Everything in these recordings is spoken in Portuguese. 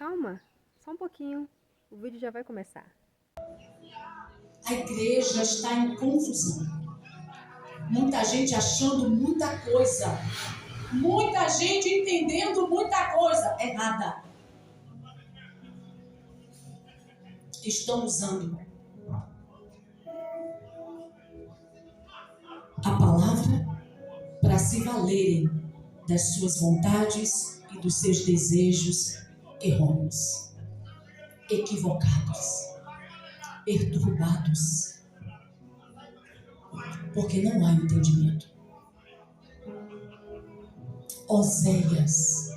Calma, só um pouquinho, o vídeo já vai começar. A igreja está em confusão. Muita gente achando muita coisa. Muita gente entendendo muita coisa errada. Estão usando a palavra para se valerem das suas vontades e dos seus desejos errôneos, equivocados, perturbados, porque não há entendimento. Oséias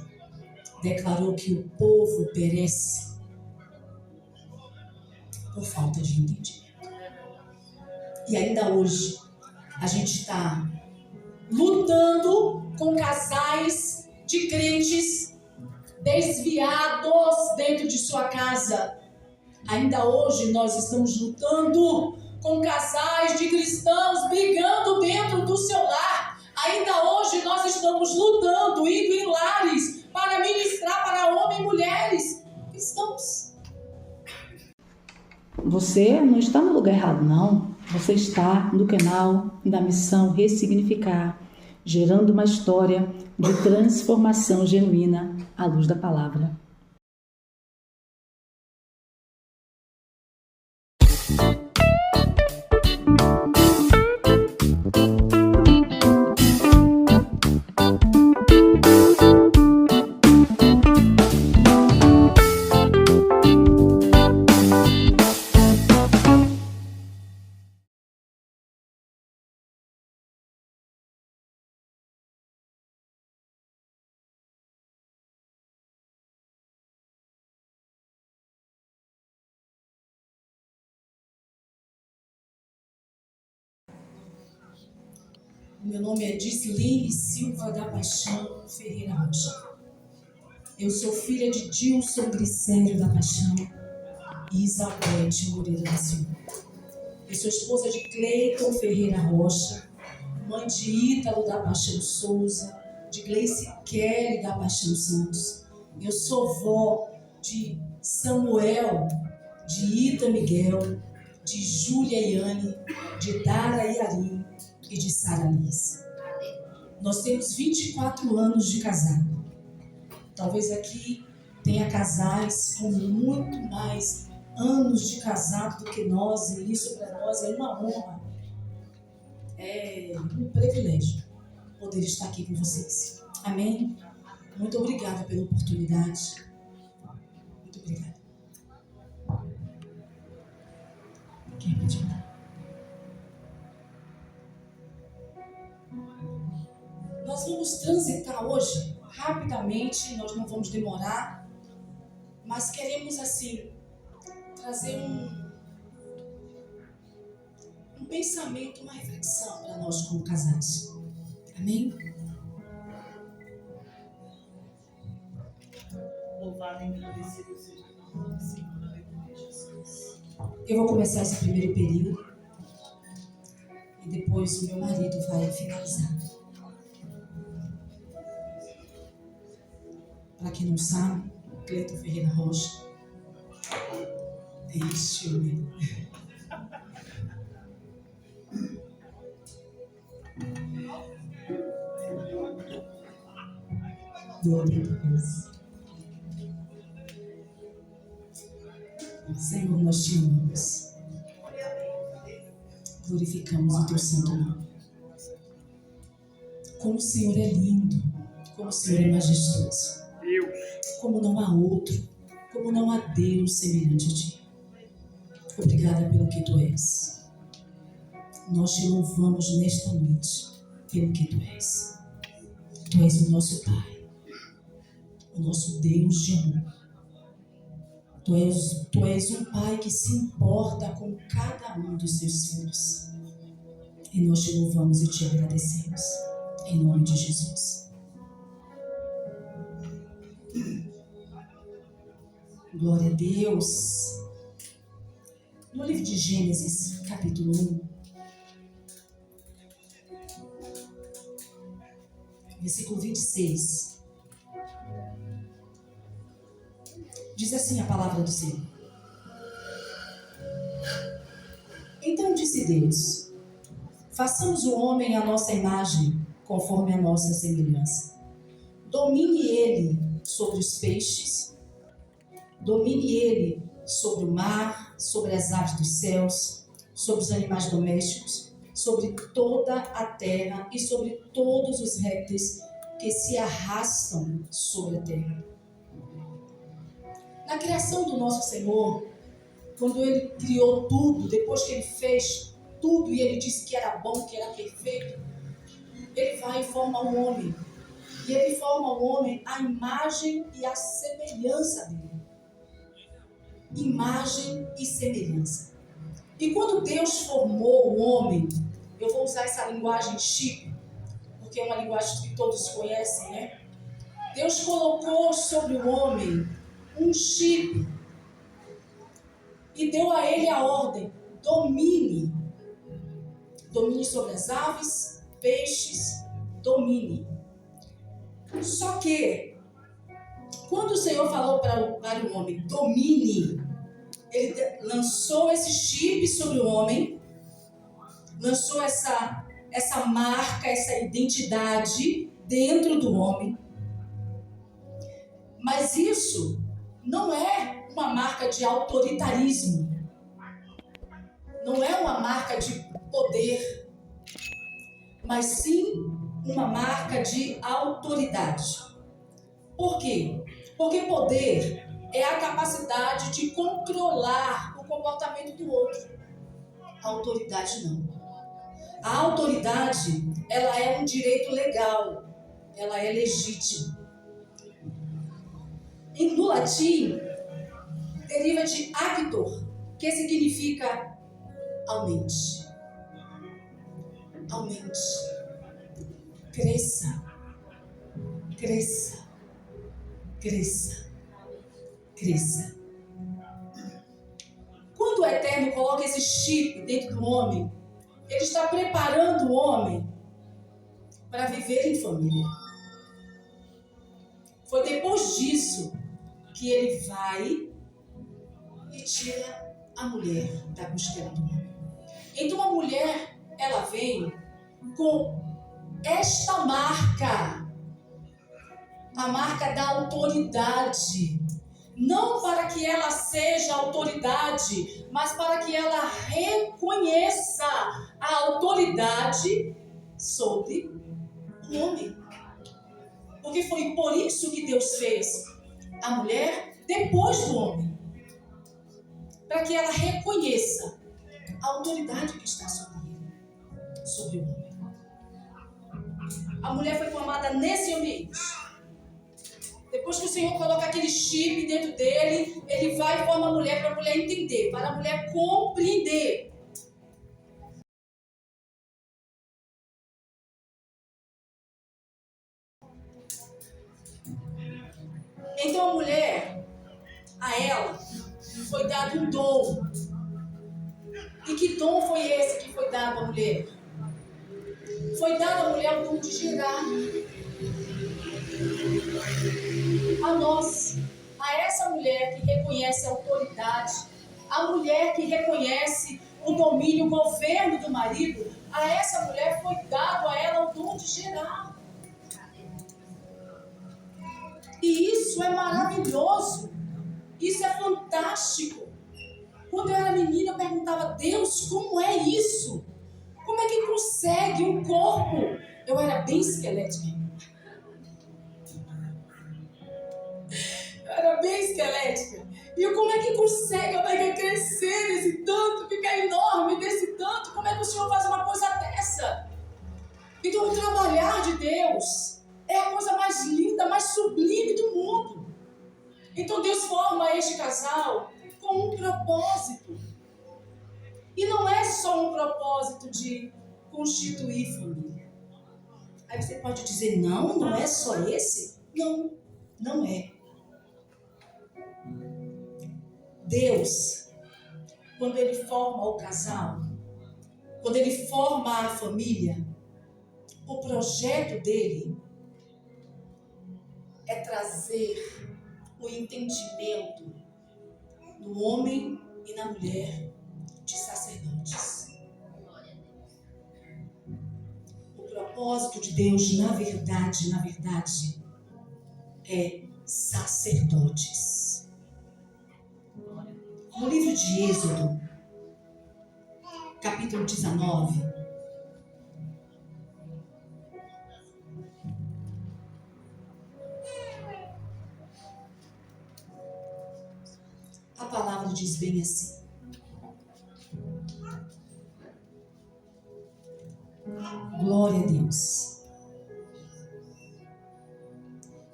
declarou que o povo perece por falta de entendimento. E ainda hoje a gente está lutando com casais de crentes desviados dentro de sua casa. Ainda hoje nós estamos lutando com casais de cristãos brigando dentro do seu lar. Ainda hoje nós estamos lutando, indo em lares para ministrar para homens e mulheres cristãos. Você não está no lugar errado, não. Você está no canal da Missão Ressignificar, gerando uma história de transformação genuína à luz da palavra. Meu nome é Disline Silva da Paixão Ferreira Rocha. Eu sou filha de Dilson Grissério da Paixão e Isabete Moreira da Silva. Eu sou esposa de Cleiton Ferreira Rocha, mãe de Ítalo da Paixão Souza, de Gleice Kelly da Paixão Santos. Eu sou vó de Samuel, de Ita Miguel, de Júlia Iane, de Dara Yarim e de Sara Liz. Nós temos 24 anos de casado. Talvez aqui tenha casais com muito mais anos de casado do que nós, e isso para nós é uma honra, é um privilégio poder estar aqui com vocês. Amém? Muito obrigada pela oportunidade. Muito obrigada. Quem pediu? Nós vamos transitar hoje, rapidamente, nós não vamos demorar, mas queremos assim, trazer um pensamento, uma reflexão para nós como casais. Amém? Louvado e agradecido seja o nome do Senhor, Jesus. Eu vou começar esse primeiro período e depois o meu marido vai finalizar. Para quem não sabe, Cleiton Ferreira Rocha tem estilo. Glória a Deus. Senhor, nós te amamos. Glorificamos o teu santo nome. Como o Senhor é lindo, como o Senhor é majestoso. Como não há outro, como não há Deus semelhante a ti. Obrigada pelo que tu és. Nós te louvamos nesta noite pelo que tu és. Tu és o nosso Pai, o nosso Deus de amor. Tu és um Pai que se importa com cada um dos seus filhos. E nós te louvamos e te agradecemos. Em nome de Jesus. Glória a Deus. No livro de Gênesis, capítulo 1, versículo 26. Diz assim a palavra do Senhor. Então disse Deus: façamos o homem à nossa imagem, conforme a nossa semelhança. Domine ele sobre os peixes, domine ele sobre o mar, sobre as aves dos céus, sobre os animais domésticos, sobre toda a terra e sobre todos os répteis que se arrastam sobre a terra. Na criação do nosso Senhor, quando Ele criou tudo, depois que Ele fez tudo e Ele disse que era bom, que era perfeito, Ele vai e forma o homem. E Ele forma o homem à imagem e à semelhança dele. Imagem e semelhança. E quando Deus formou o homem, eu vou usar essa linguagem chip, porque é uma linguagem que todos conhecem, né? Deus colocou sobre o homem um chip e deu a ele a ordem: domine. Domine sobre as aves, peixes, domine. Só que, quando o Senhor falou para o homem, domine, Ele lançou esse chip sobre o homem, lançou essa marca, essa identidade dentro do homem. Mas isso não é uma marca de autoritarismo, não é uma marca de poder, mas sim uma marca de autoridade. Por quê? Porque poder é a capacidade de controlar o comportamento do outro. A autoridade não. A autoridade, ela é um direito legal, ela é legítima. No latim, deriva de actor, que significa aumente. Aumente. Cresça. Cresça. Cresça. Cresça. Quando o Eterno coloca esse chip dentro do homem, Ele está preparando o homem para viver em família. Foi depois disso que Ele vai e tira a mulher da costela do homem. Então a mulher, ela vem com esta marca, a marca da autoridade. Não para que ela seja autoridade, mas para que ela reconheça a autoridade sobre o homem. Porque foi por isso que Deus fez a mulher depois do homem. Para que ela reconheça a autoridade que está sobre ele, sobre o homem. A mulher foi formada nesse ambiente. Depois que o Senhor coloca aquele chip dentro dele, Ele vai e forma a mulher para a mulher entender, para a mulher compreender. Então a mulher, a ela, foi dado um dom. E que dom foi esse que foi dado à mulher? Foi dado à mulher o dom de gerar. A nós, a essa mulher que reconhece a autoridade, a mulher que reconhece o domínio, o governo do marido, a essa mulher foi dado a ela o dom de gerar. E isso é maravilhoso, isso é fantástico. Quando eu era menina, eu perguntava: Deus, como é isso? Como é que consegue um corpo? Eu era bem esquelética. E como é que consegue a barriga crescer desse tanto, ficar enorme desse tanto? Como é que o Senhor faz uma coisa dessa? Então o trabalhar de Deus é a coisa mais linda, mais sublime do mundo. Então Deus forma este casal com um propósito. E não é só um propósito de constituir família. Aí você pode dizer: não é só esse? Não, não é. Deus, quando Ele forma o casal, quando Ele forma a família, o projeto dele é trazer o entendimento no homem e na mulher de sacerdotes. O propósito de Deus, na verdade, é sacerdotes. No livro de Êxodo, capítulo 19, a palavra diz bem assim: glória a Deus.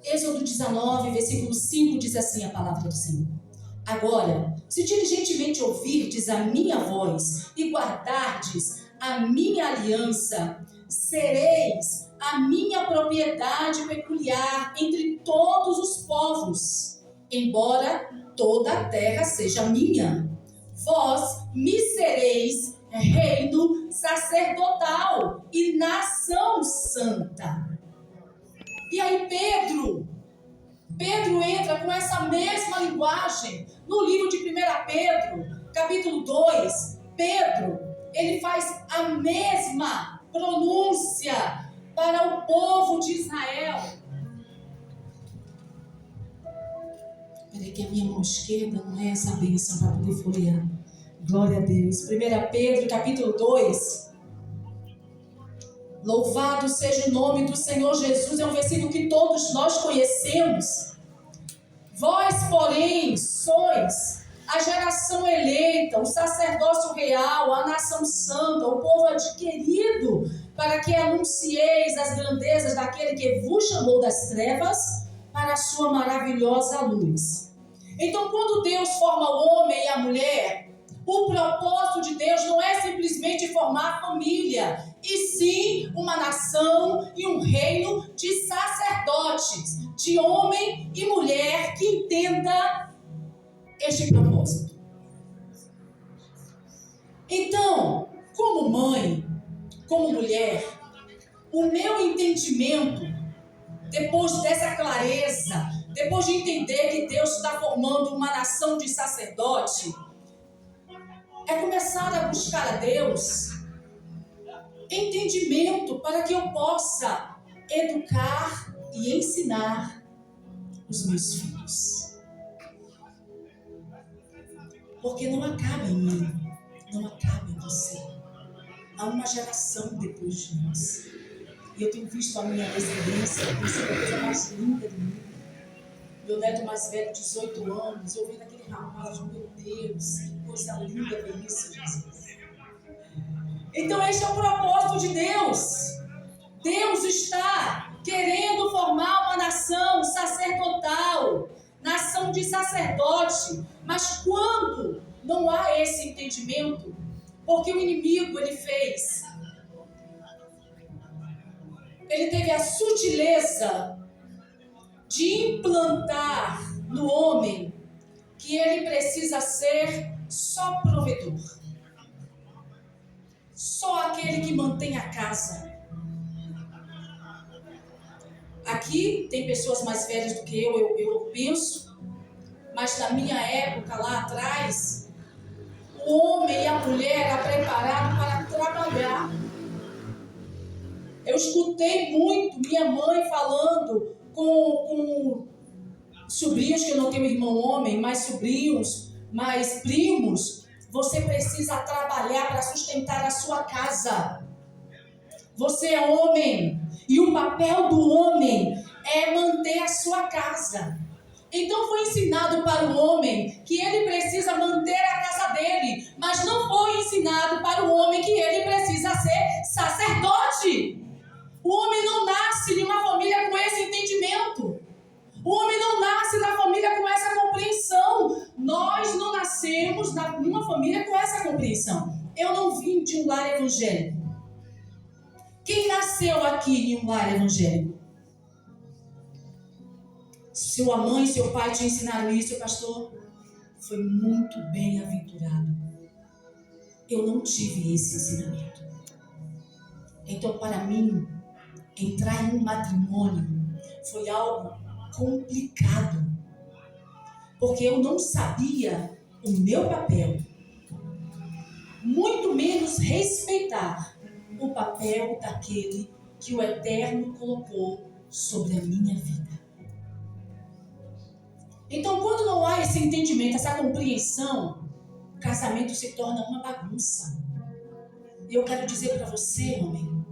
Êxodo 19, versículo 5 diz assim a palavra do Senhor: agora, se diligentemente ouvirdes a minha voz e guardardes a minha aliança, sereis a minha propriedade peculiar entre todos os povos, embora toda a terra seja minha. Vós me sereis reino sacerdotal e nação santa. E aí Pedro entra com essa mesma linguagem no livro de 1 Pedro, capítulo 2. Pedro, ele faz a mesma pronúncia para o povo de Israel. Peraí que a minha mão esquerda não é essa bênção para poder folhear. Glória a Deus. 1 Pedro, capítulo 2. Louvado seja o nome do Senhor Jesus. É um versículo que todos nós conhecemos. Vós, porém, sois a geração eleita, o sacerdócio real, a nação santa, o povo adquirido, para que anuncieis as grandezas daquele que vos chamou das trevas para a sua maravilhosa luz. Então, quando Deus forma o homem e a mulher, o propósito de Deus não é simplesmente formar família, e sim uma nação e um reino de sacerdotes, de homem e mulher que entenda este propósito. Então, como mãe, como mulher, o meu entendimento, depois dessa clareza, depois de entender que Deus está formando uma nação de sacerdote, é começar a buscar a Deus entendimento para que eu possa educar e ensinar os meus filhos. Porque não acaba em mim, não acaba em você. Há uma geração depois de nós. E eu tenho visto a minha descendência, tem sido a coisa mais linda do mundo. Meu neto mais velho, 18 anos, eu vendo aquele rapaz, meu Deus, que coisa linda ver isso, Jesus. Então este é o propósito de Deus. Deus está querendo formar uma nação sacerdotal, nação de sacerdote. Mas quando não há esse entendimento, porque o inimigo ele teve a sutileza de implantar no homem que ele precisa ser só provedor, só aquele que mantém a casa. Aqui tem pessoas mais velhas do que eu penso, mas na minha época lá atrás, o homem e a mulher eram preparados para trabalhar. Eu escutei muito minha mãe falando com sobrinhos, que eu não tenho irmão homem, mas sobrinhos, mais primos. Você precisa trabalhar para sustentar a sua casa. Você é homem e o papel do homem é manter a sua casa. Então foi ensinado para o homem que ele precisa manter a casa dele, mas não foi ensinado para o homem que ele precisa ser sacerdote. O homem não nasce em uma família com esse entendimento. O homem não nasce na família com essa compreensão. Nós não nascemos em uma família com essa compreensão. Eu não vim de um lar evangélico. Quem nasceu aqui em um lar evangélico? Sua mãe e seu pai te ensinaram isso, pastor? Foi muito bem-aventurado. Eu não tive esse ensinamento. Então, para mim, entrar em um matrimônio foi algo complicado. porque eu não sabia o meu papel, muito menos respeitar o papel daquele que o Eterno colocou sobre a minha vida. Então, quando não há esse entendimento, essa compreensão, o casamento se torna uma bagunça. E eu quero dizer para você, homem,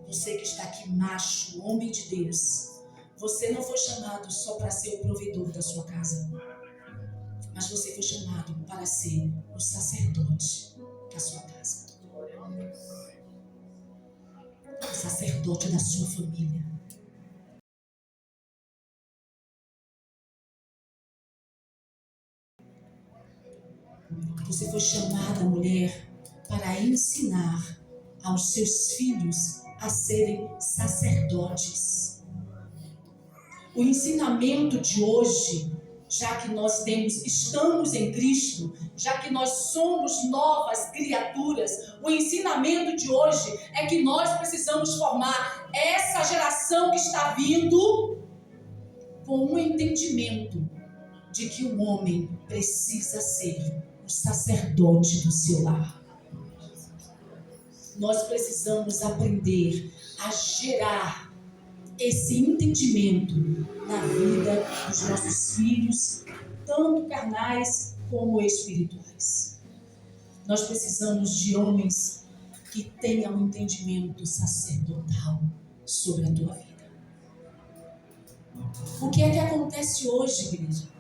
você que está aqui, macho, homem de Deus, você não foi chamado só para ser o provedor da sua casa, mas você foi chamado para ser o sacerdote da sua casa, o sacerdote da sua família. Você foi chamada, mulher, para ensinar aos seus filhos a serem sacerdotes. O ensinamento de hoje, já que nós estamos em Cristo, já que nós somos novas criaturas, o ensinamento de hoje é que nós precisamos formar essa geração que está vindo com um entendimento de que o homem precisa ser o sacerdote do seu lar. Nós precisamos aprender a gerar esse entendimento na vida dos nossos filhos, tanto carnais como espirituais. Nós precisamos de homens que tenham um entendimento sacerdotal sobre a tua vida. O que é que acontece hoje, igreja?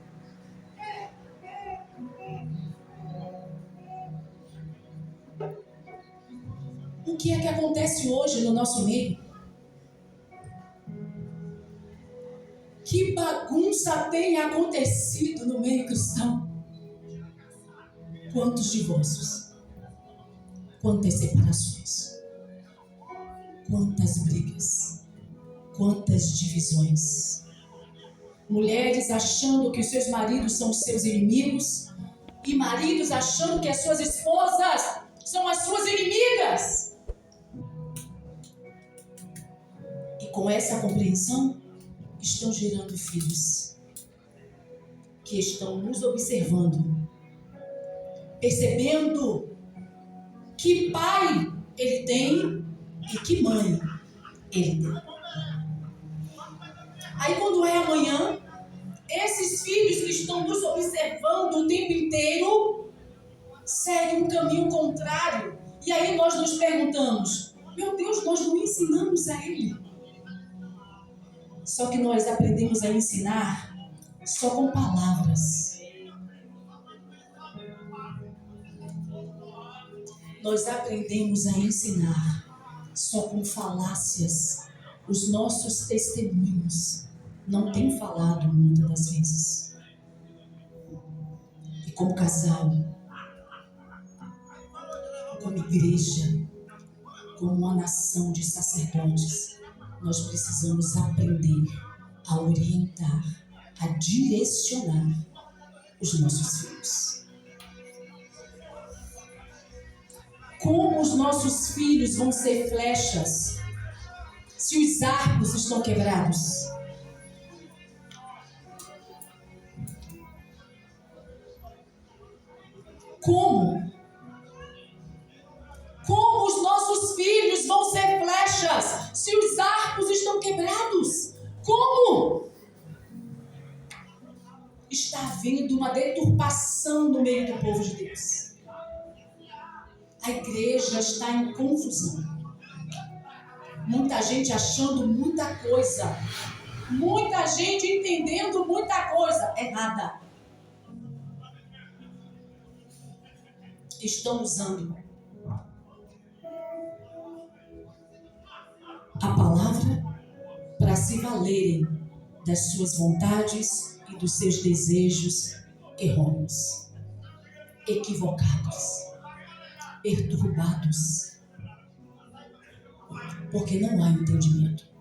O que é que acontece hoje no nosso meio? Que bagunça tem acontecido no meio cristão? Quantos divórcios? Quantas separações? Quantas brigas? Quantas divisões? Mulheres achando que os seus maridos são os seus inimigos e maridos achando que as suas esposas são as suas inimigas. E com essa compreensão, estão gerando filhos que estão nos observando, percebendo que pai ele tem e que mãe ele tem. Aí quando é amanhã, esses filhos que estão nos observando o tempo inteiro seguem um caminho contrário. E aí nós nos perguntamos, meu Deus, nós não ensinamos a ele. Só que nós aprendemos a ensinar só com palavras. Nós aprendemos a ensinar só com falácias. Os nossos testemunhos não têm falado muitas das vezes. E como casal, como igreja, como uma nação de sacerdotes, nós precisamos aprender a orientar, a direcionar os nossos filhos. Como os nossos filhos vão ser flechas se os arcos estão quebrados? Como? Como os nossos filhos vão ser flechas se os arcos estão quebrados? Como? Está havendo uma deturpação no meio do povo de Deus. A igreja está em confusão. Muita gente achando muita coisa. Muita gente entendendo muita coisa errada. Estão usando a palavra para se valerem das suas vontades e dos seus desejos errôneos, equivocados, perturbados, porque não há entendimento.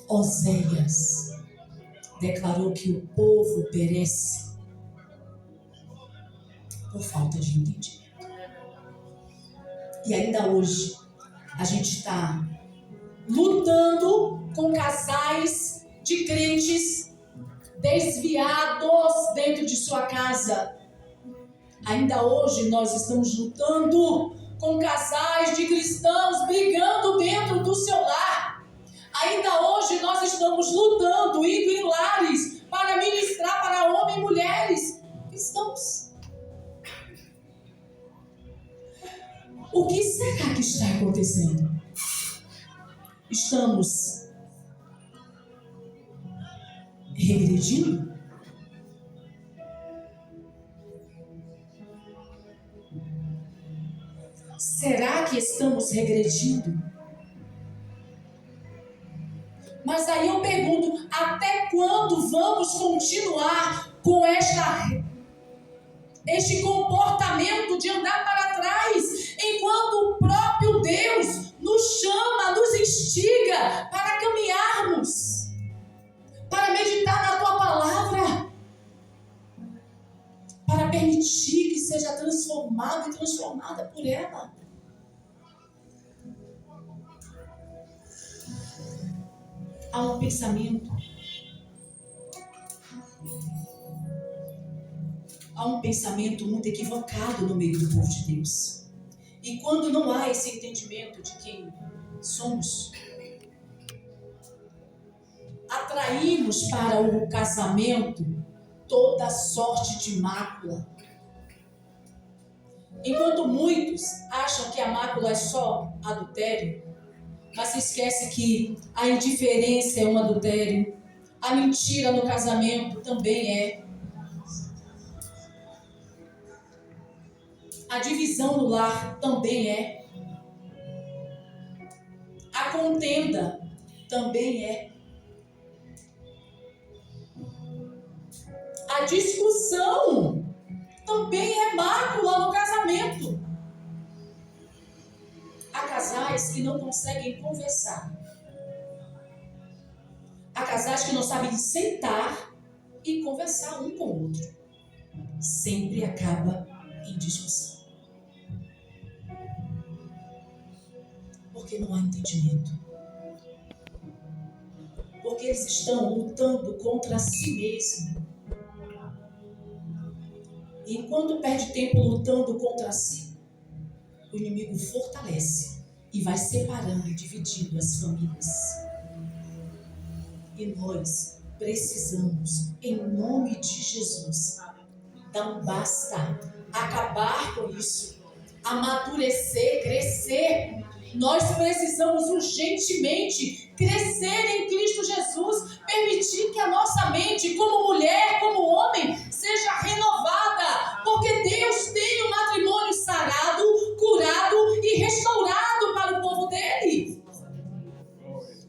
Oséias declarou que o povo perece por falta de entendimento. E ainda hoje, a gente está lutando com casais de crentes desviados dentro de sua casa. Ainda hoje nós estamos lutando com casais de cristãos brigando dentro do seu lar. Ainda hoje nós estamos lutando, indo em lares para ministrar para homens e mulheres cristãos. O que será que está acontecendo? Estamos regredindo? Será que estamos regredindo? Mas aí eu pergunto, até quando vamos continuar com este comportamento de andar para trás, enquanto o próprio Deus nos chama, nos instiga para caminharmos, para meditar na tua palavra, para permitir que seja transformado e transformada por ela? Há um pensamento. Há um pensamento muito equivocado no meio do povo de Deus. E quando não há esse entendimento de quem somos, atraímos para o casamento toda sorte de mácula. Enquanto muitos acham que a mácula é só adultério, mas se esquece que a indiferença é um adultério, a mentira no casamento também é, a divisão no lar também é, a contenda também é, a discussão também é mácula no casamento. Há casais que não conseguem conversar. Há casais que não sabem sentar e conversar um com o outro. Sempre acaba em discussão. Porque não há entendimento. Porque eles estão lutando contra si mesmos. E enquanto perde tempo lutando contra si, o inimigo fortalece e vai separando e dividindo as famílias. E nós precisamos, em nome de Jesus, dar um basta, acabar com isso, amadurecer, crescer. Nós precisamos urgentemente crescer em Cristo Jesus, permitir que a nossa mente, como mulher, como homem, seja renovada, porque Deus tem um matrimônio sarado, curado e restaurado para o povo dele.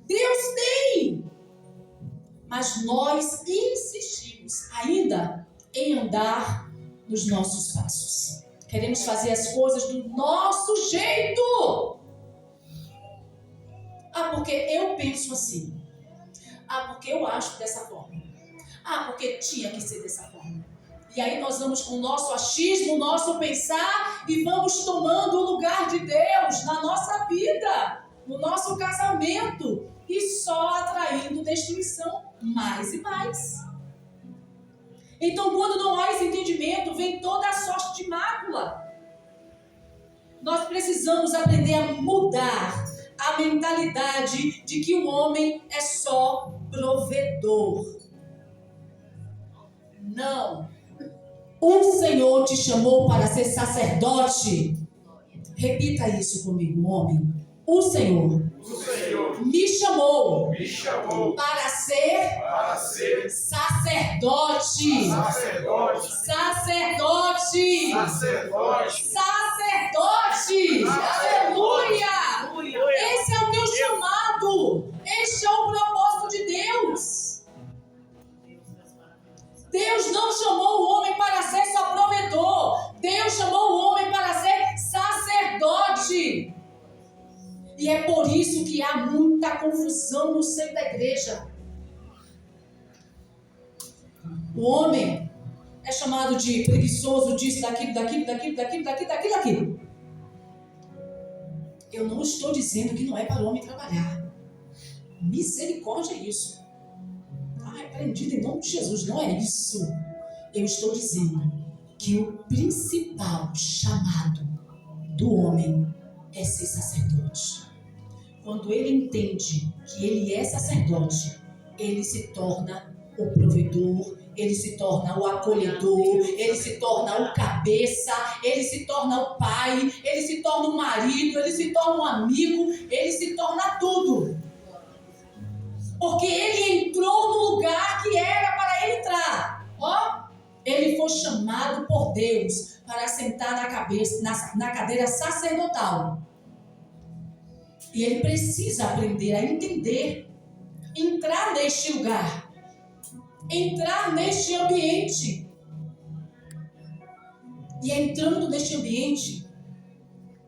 Deus tem. Mas nós insistimos ainda em andar nos nossos passos. Queremos fazer as coisas do nosso jeito. Ah, porque eu penso assim. Ah, porque eu acho dessa forma. Ah, porque tinha que ser dessa forma. E aí nós vamos com o nosso achismo, o nosso pensar e vamos tomando o lugar de Deus na nossa vida, no nosso casamento e só atraindo destruição mais e mais. Então, quando não há esse entendimento, vem toda a sorte de mácula. Nós precisamos aprender a mudar a mentalidade de que o homem é só provedor. Não. O Senhor te chamou para ser sacerdote. Repita isso comigo, homem. O Senhor me chamou para ser sacerdote. Aleluia! Esse é o teu chamado. Este é o propósito de Deus. Deus não chamou o homem para ser só provedor. Deus chamou o homem para ser sacerdote. E é por isso que há muita confusão no seio da igreja. O homem é chamado de preguiçoso, disso, daquilo. Eu não estou dizendo que não é para o homem trabalhar. Misericórdia é isso. Ai, repreendida em nome de Jesus. Não é isso. Eu estou dizendo que o principal chamado do homem é ser sacerdote. Quando ele entende que ele é sacerdote, ele se torna o provedor, ele se torna o acolhedor, ele se torna o cabeça, ele se torna o pai, ele se torna o marido, ele se torna um amigo, ele se torna tudo. Porque ele entrou no lugar que era para ele entrar. Ó, ele foi chamado por Deus para sentar na cadeira sacerdotal. E ele precisa aprender a entender, entrar neste lugar, entrar neste ambiente. E é entrando neste ambiente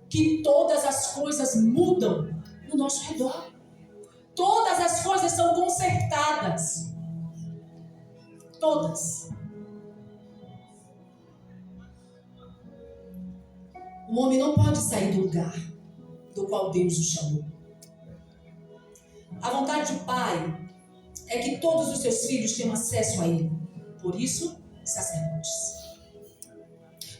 que todas as coisas mudam no nosso redor. Todas as coisas são consertadas. Todas. O homem não pode sair do lugar do qual Deus o chamou. A vontade do Pai é que todos os seus filhos tenham acesso a Ele. Por isso, sacerdotes.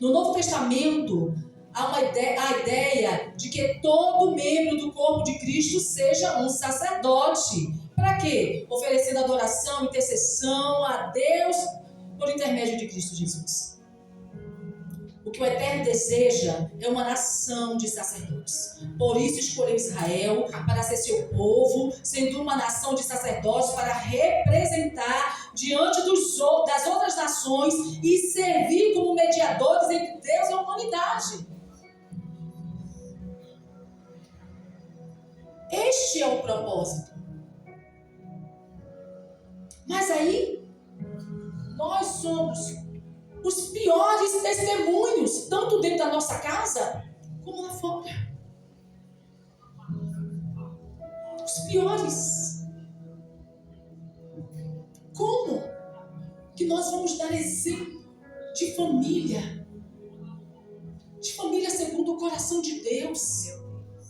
No Novo Testamento, há a ideia de que todo membro do corpo de Cristo seja um sacerdote. Para quê? Oferecendo adoração, intercessão a Deus por intermédio de Cristo Jesus. O que o Eterno deseja é uma nação de sacerdotes. Por isso escolheu Israel para ser seu povo, sendo uma nação de sacerdotes para representar diante das outras nações e servir como mediadores entre Deus e a humanidade. Este é o propósito. Mas aí, nós somos os piores testemunhos, tanto dentro da nossa casa, como lá fora. Os piores. Como que nós vamos dar exemplo de família? De família segundo o coração de Deus.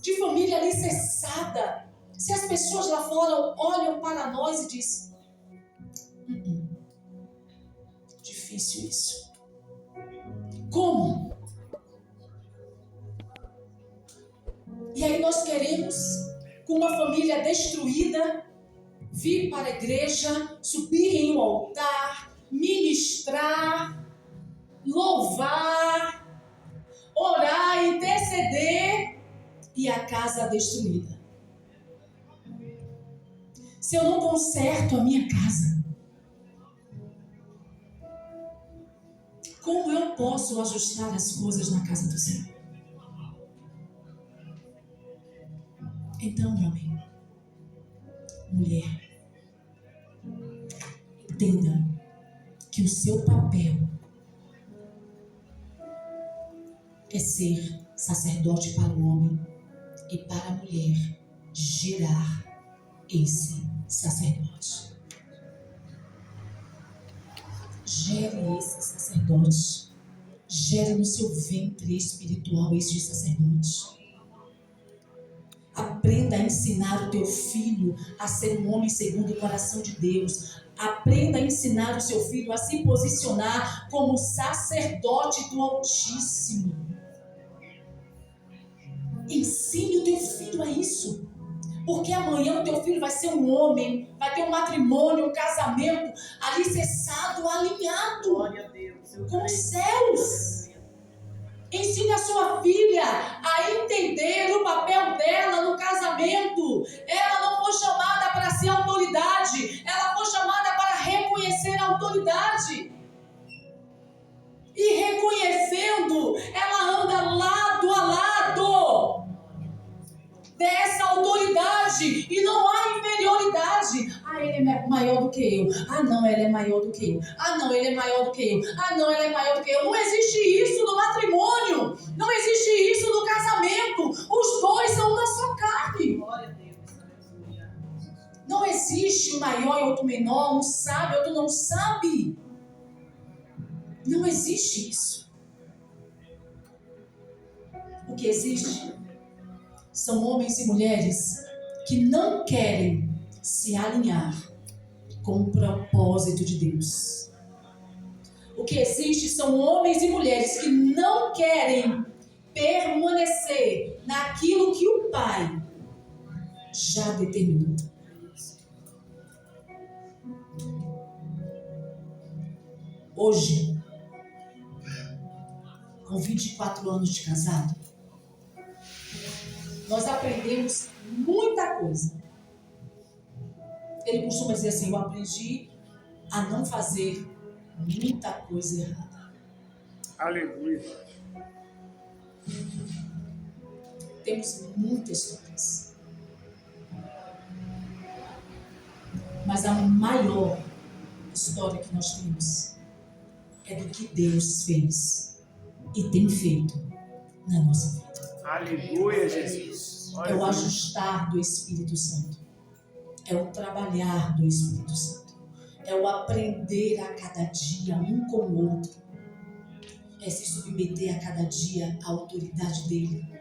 De família alicerçada. Se as pessoas lá fora olham para nós e dizem: difícil isso. Como? E aí nós queremos, com uma família destruída, vir para a igreja, subir em um altar, ministrar, louvar, orar, interceder, e a casa destruída. Se eu não conserto a minha casa, como eu posso ajustar as coisas na casa do Senhor? Então, homem, mulher, entenda que o seu papel é ser sacerdote para o homem e para a mulher gerar esse sacerdote. Gere esse sacerdote. Gere no seu ventre espiritual este sacerdote. Aprenda a ensinar o teu filho a ser um homem segundo o coração de Deus. Aprenda a ensinar o seu filho a se posicionar como sacerdote do Altíssimo. Ensine o teu filho a isso. Porque amanhã o teu filho vai ser um homem, vai ter um matrimônio, um casamento alicerçado, alinhado com os céus. Ensine a sua filha a entender o papel dela no casamento. Ela não foi chamada para ser autoridade, ela foi chamada para reconhecer a autoridade. E reconhecendo, ela anda lado a lado dessa autoridade, e não há inferioridade. Ah, ele é maior do que eu. Ah, não, ela é maior do que eu. Ah, não, ele é maior do que eu. Ah, não, ela é maior do que eu. Não existe isso no matrimônio. Não existe isso no casamento. Os dois são uma só carne. Não existe um maior e outro menor, um sabe, outro não sabe. Não existe isso. O que existe são homens e mulheres que não querem se alinhar com com o propósito de Deus. O que existe são homens e mulheres que não querem permanecer naquilo que o Pai já determinou. Hoje, com 24 anos de casado, nós aprendemos muita coisa. Ele costuma dizer assim: eu aprendi a não fazer muita coisa errada. Aleluia. Temos muitas histórias, mas a maior história que nós temos é do que Deus fez e tem feito na nossa vida. Aleluia, Jesus. É o ajustar do Espírito Santo, é o trabalhar do Espírito Santo, é o aprender a cada dia um com o outro, é se submeter a cada dia à autoridade dele.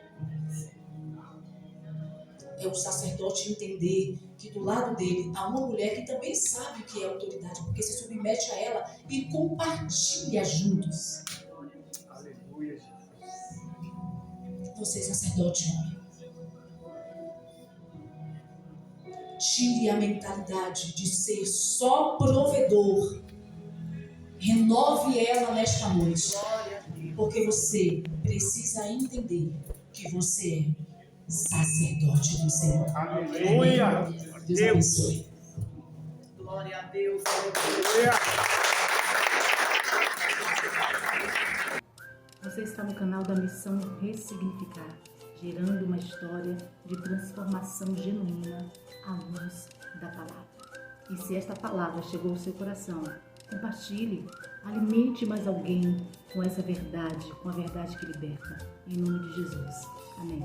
É o sacerdote entender que do lado dele há uma mulher que também sabe o que é autoridade, porque se submete a ela e compartilha juntos. Aleluia, Jesus. Você, sacerdote homem, tire a mentalidade de ser só provedor. Renove ela nesta noite, porque você precisa entender que você é sacerdote do Senhor. Aleluia. Deus abençoe. Glória a Deus. Aleluia. Você está no canal da Missão Ressignificar, gerando uma história de transformação genuína à luz da palavra. E se esta palavra chegou ao seu coração, compartilhe, alimente mais alguém com essa verdade, com a verdade que liberta. Em nome de Jesus. Amém.